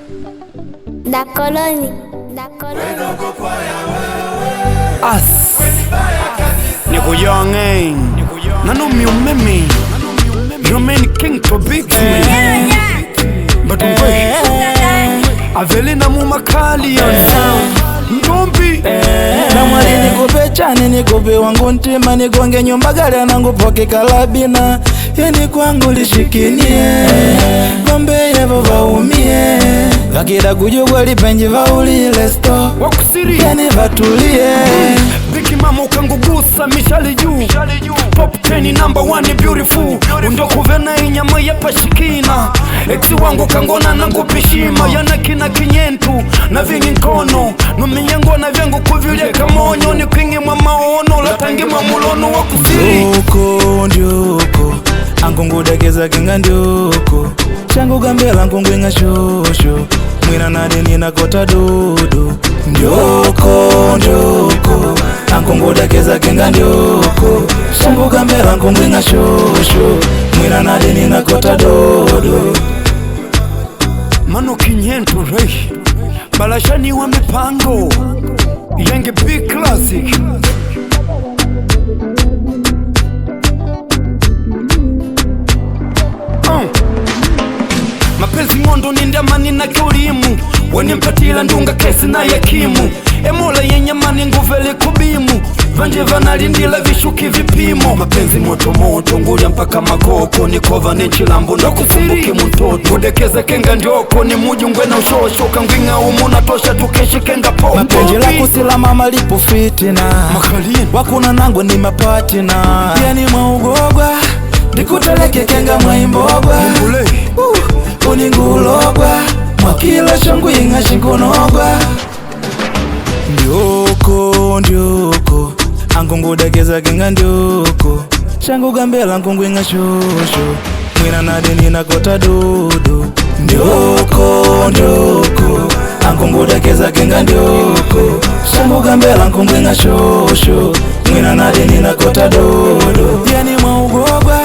Da Colony. As Niko young Nano mi umeme Your man king to big me But Aveli na mumakali on sound Ndombi na mwali nikupe chani nikupe wangu ntima nigonge nyumba gari anangupoke kalabina yani kwangu lishikinie gombe yevo vaumie kakira kujugwa lipenji vaulile sto wakusiri yani vatulie Biki mama ukangugusa mishali juu Pop 10 number 1 beautiful Undoko vena inyama ya pashikina Exi wangu kangona nangu pishima Yana kina kinyentu na vingi nkono Numiyango na vyangu kuvilia kamonyo Ni kwingi maono latangi mamulono wakusiri Ndioko Ankungu dekeza kinga ndioko Changu gambela nkungu inga shosho Mwina nadi nina kota dodo Ndioko Ankungu dekeza kinga ndioko Changu gambela nkungu inga shosho Mwina nadi nina kota dodo Mano kinyentu rei Balashani wa mipango Yenge big classic Mapenzi ngondo nindamani na kiurimu Wene mpatila ndunga kesi na yakimu Emola yenye mani nguvele kubimu Vanje vanalindila vishuki vipimo Mapenzi moto moto ngulia mpaka makoko Nikova nichilambu na kukumbuki mtoto Udekeze kenga ndioko ni mujungwe na ushosho Kangwinga umuna tosha tukeshi kenga popo Mapenji la kusila mama lipo fitina Makalini Wakuna nangu ni mapatina Yani maugogwa Dikuteleke kenga mwaimbogwa Uningulogwa Mwakila shangu inga shinkunogwa Ndioko Ankungu dekeza kenga ndioko Shangu gambela nkungu inga shosho Mwina nadi nina kota dodo Ndioko Ankungu dekeza kenga ndioko Shangu gambela nkungu inga shosho Mwina nadi nina kota dodo Yani maugogwa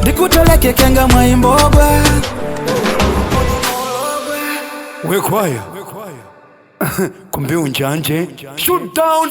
Dikuteleke kenga mwaimbogwa Wekwaya Kumbi unjanje Shoot down